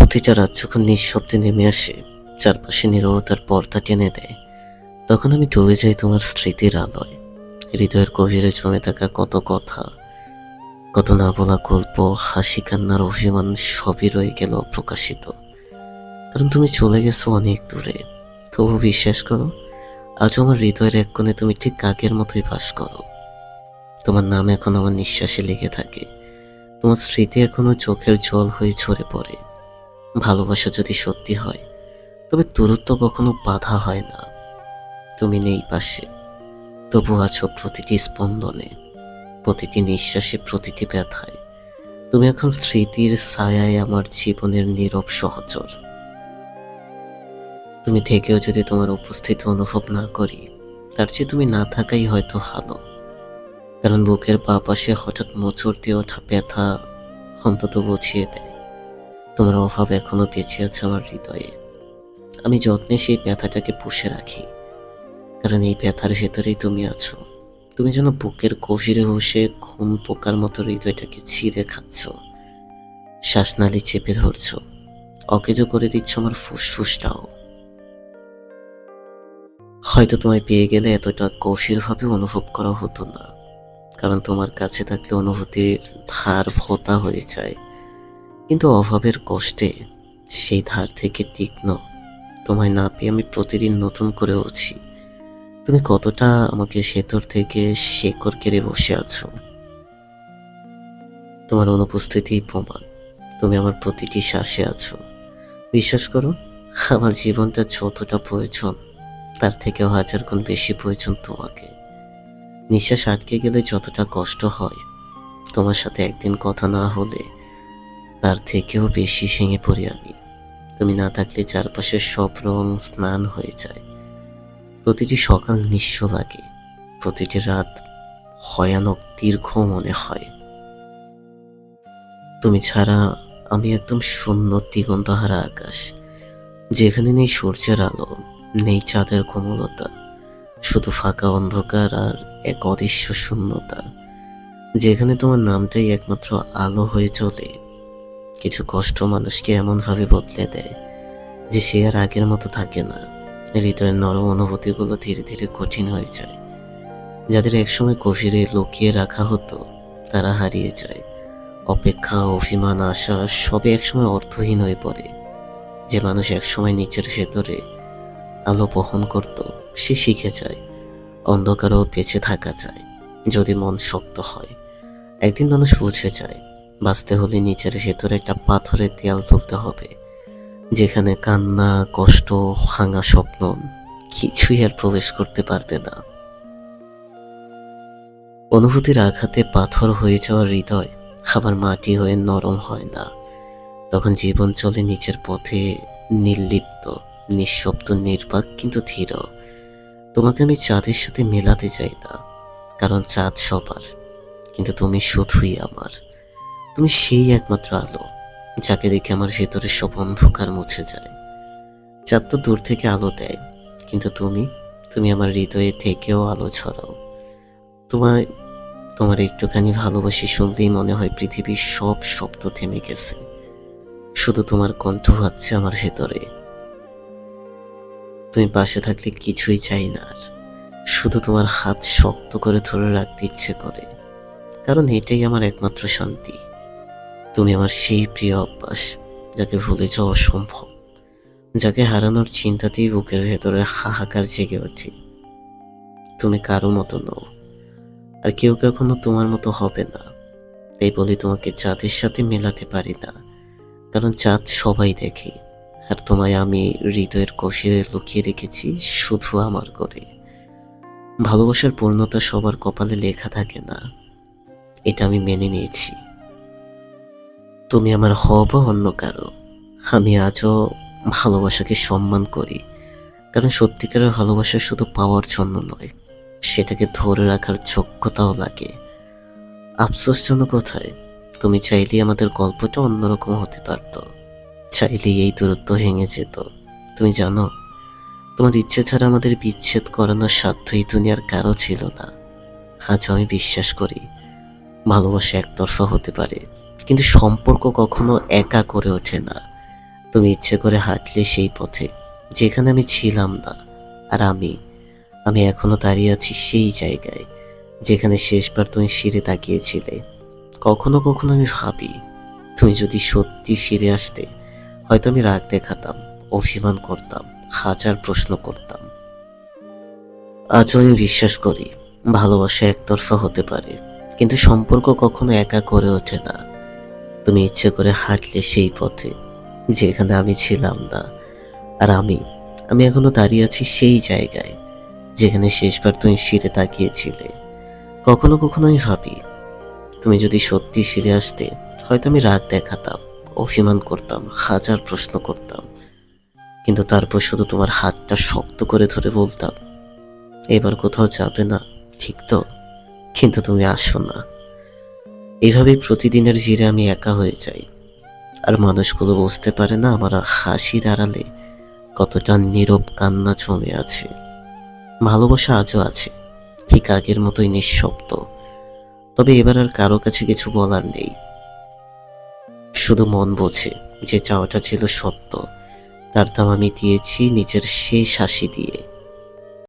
প্রতিটা রাত যখন নিঃশব্দে নেমে আসে, চারপাশে নীরবতার পর্দা টেনে দেয়, তখন আমি ডুবে যাই তোমার স্মৃতির আলোয়। হৃদয়ের গভীরে জমে থাকা কত কথা, কত না বলা গল্প, হাসি কান্নার অভিমান সবই রয়ে গেল অপ্রকাশিত। কারণ তুমি চলে গেছো অনেক দূরে। তবু বিশ্বাস করো, আজ আমার হৃদয়ের এক কোণে তুমি ঠিক আগের মতোই বাস করো। তোমার নাম এখন আমার নিঃশ্বাসে লেগে থাকে, তোমার স্মৃতি এখনো চোখের জল হয়ে ঝরে পড়ে। ভালোবাসা যদি সত্যি হয়, তবে দূরত্ব কখনো বাধা হয় না। তুমি নেই পাশে, তবু আছো প্রতিটি স্পন্দনে, প্রতিটি নিঃশ্বাসে, প্রতিটি ব্যথায়। তুমি এখন স্মৃতির ছায়ায় আমার জীবনের নীরব সহচর। তুমি থেকেও যদি তোমার উপস্থিতি অনুভব না করি, তার চেয়ে তুমি না থাকাই হয়তো ভালো। কারণ বুকের বাঁ পাশে হঠাৎ মোচড় দিয়ে ওঠা ব্যথা অন্তত বুঝিয়ে দেয় তোমার অভাব এখনো বেঁচে আছে আমার হৃদয়ে। আমি যত্নে সেই ব্যথাটাকে পুষে রাখি, কারণ এই ব্যথার ভেতরেই তুমি আছো। তুমি যেন বুকের গভীরে বসে ঘুম পোকার মতো হৃদয়টাকে ছিঁড়ে খাচ্ছ, শ্বাসনালী চেপে ধরছ, অকেজো করে দিচ্ছ আমার ফুসফুসটাও। হয়তো তোমায় পেয়ে গেলে এতটা গভীরভাবে অনুভব করা হতো না, কারণ তোমার কাছে থাকলে অনুভূতির ধার ভোঁতা হয়ে যায়। কিন্তু অভাবের কষ্টে সেই ধার থেকে তীক্ষ্ণ। তোমায় না পেয়ে আমি প্রতিদিন নতুন করে উঠছি। তুমি কতটা আমাকে ভেতর থেকে শেকড় কেড়ে বসে আছো। তোমার অনুপস্থিতিই প্রমাণ, তুমি আমার প্রতিটি শ্বাসে আছো। বিশ্বাস করো, আমার জীবনটা যতটা প্রয়োজন, তার থেকেও হাজার গুণ বেশি প্রয়োজন তোমাকে। নিঃশ্বাস আটকে গেলে যতটা কষ্ট হয়, তোমার সাথে একদিন কথা না হলে তার থেকেও বেশি ভেঙে পড়ি আমি। তুমি না থাকলে চারপাশের সব রং স্নান হয়ে যায়। প্রতিটি সকাল নিঃস্ব লাগে, প্রতিটি রাত ভয়ানক দীর্ঘ মনে হয়। তুমি ছাড়া আমি একদম শূন্য দিগন্তহারা আকাশ, যেখানে নেই সূর্যের আলো, নেই চাঁদের কোমলতা, শুধু ফাঁকা অন্ধকার আর এক অদৃশ্য শূন্যতা, যেখানে তোমার নামটাই একমাত্র আলো হয়ে চলে। কিছু কষ্ট মানুষকে এমনভাবে বদলে দেয় যে সে আর আগের মতো থাকে না। হৃদয়ের নরম অনুভূতিগুলো ধীরে ধীরে কঠিন হয়ে যায়। যাদের একসময় গভীরে লুকিয়ে রাখা হতো, তারা হারিয়ে যায়। অপেক্ষা, অভিমান, আশা সবই একসময় অর্থহীন হয়ে পড়ে। যে মানুষ একসময় নিচের ভেতরে আলো বহন করত, সে শিখে যায় অন্ধকারও বেঁচে থাকা যায় যদি মন শক্ত হয়। একদিন মানুষ বুঝে যায়, বাঁচতে হলে নিচের ভেতরে একটা পাথরের দেয়াল তুলতে হবে, যেখানে কান্না, কষ্ট, ভাঙা স্বপ্ন কিছুই আর প্রবেশ করতে পারবে না। অনুভূতির আঘাতে পাথর হয়ে যাওয়া হৃদয় আবার মাটি হয়ে নরম হয় না। তখন জীবন চলে নিচের পথে, নির্লিপ্ত, নিঃশব্দ, নির্বাক কিন্তু ধীর। তোমাকে আমি চাঁদের সাথে মেলাতে চাই না, কারণ চাঁদ সবার, কিন্তু তুমি শুধুই আমার। তুমি সেই একমাত্র আলো, যাকে দেখে আমার ভেতরে সব অন্ধকার মুছে যায়। চাঁদ তো দূর থেকে আলো দেয়, কিন্তু তুমি আমার হৃদয়ে থেকেও আলো ছড়াও। তোমায় তোমার একটুখানি ভালোবাসি শুনলেই মনে হয় পৃথিবীর সব শব্দ থেমে গেছে, শুধু তোমার কণ্ঠ হচ্ছে আমার ভেতরে। তুমি পাশে থাকলে কিছুই চাই না আর, শুধু তোমার হাত শক্ত করে ধরে রাখতে ইচ্ছে করে, কারণ এটাই আমার একমাত্র শান্তি। তুমি আমার সেই প্রিয় অভ্যাস, যাকে ভুলে যাওয়া অসম্ভব, যাকে হারানোর চিন্তাতেই বুকের ভেতরে হাহাকার জেগে ওঠে। তুমি কারো মতো নও, আর কেউ কখনো তোমার মতো হবে না। তাই বলি তোমাকে চাঁদের সাথে মেলাতে পারি না, কারণ চাঁদ সবাই দেখে, আর তোমায় আমি হৃদয়ের গভীরে লুকিয়ে রেখেছি শুধু আমার করে। ভালোবাসার পূর্ণতা সবার কপালে লেখা থাকে না, এটা আমি মেনে নিয়েছি। তুমি আমার হও বা অন্য কারো, আমি আজও ভালোবাসাকে সম্মান করি, কারণ সত্যিকারের ভালোবাসা শুধু পাওয়ার জন্য নয়, সেটাকে ধরে রাখার যোগ্যতাও লাগে। আফসোস যেন কোথায়, তুমি চাইলেই আমাদের গল্পটা অন্যরকম হতে পারত, চাইলেই এই দূরত্ব ভেঙে যেত। তুমি জানো, তোমার ইচ্ছে ছাড়া আমাদের বিচ্ছেদ করানোর সাধ্যই দুনিয়ার কারো ছিল না। আজ আমি বিশ্বাস করি, ভালোবাসা একতরফা হতে পারে, কিন্তু সম্পর্ক কখনো একা করে ওঠে না। তুমি ইচ্ছে করে হাঁটলে সেই পথে যেখানে আমি ছিলাম না। আর আমি আমি এখনো দাঁড়িয়ে আছি সেই জায়গায় যেখানে শেষবার তুমি ফিরে তাকিয়েছিলে। কখনো কখনো আমি ভাবি, তুমি যদি সত্যি ফিরে আসতে, হয়তো আমি রাগ দেখাতাম, অভিমান করতাম, হাজার প্রশ্ন করতাম। আজও আমি বিশ্বাস করি, ভালোবাসা একতরফা হতে পারে, কিন্তু সম্পর্ক কখনো একা করে ওঠে না। তুমি ইচ্ছে করে হাঁটলে সেই পথে যেখানে আমি ছিলাম না। আর আমি এখনো দাঁড়িয়ে আছি সেই জায়গায় যেখানে শেষবার তুমি ফিরে তাকিয়েছিলে। কখনো কখনো আমি ভাবি, তুমি যদি সত্যি ফিরে আসতে, হয়তো আমি রাগ দেখাতাম, অভিমান করতাম, হাজার প্রশ্ন করতাম, কিন্তু তারপর শুধু তোমার হাতটা শক্ত করে ধরে বলতাম, এবার কোথাও যাবে না, ঠিক তো? কিন্তু তুমি আসো না। এভাবেই প্রতিদিনের ভিড়ে আমি একা হয়ে যাই। আর মানুষগুলো বুঝতে পারে না আমার হাসির আড়ালে কতটা নীরব কান্না জমে আছে। ভালোবাসা আজও আছে, ঠিক আগের মতোই নিঃশব্দ। তবে এবার আর কারো কাছে কিছু বলার নেই। শুধু মন বোঝে যে চাওয়াটা ছিল সত্য, তার দাম আমি দিয়েছি নিজের শেষ হাসি দিয়ে।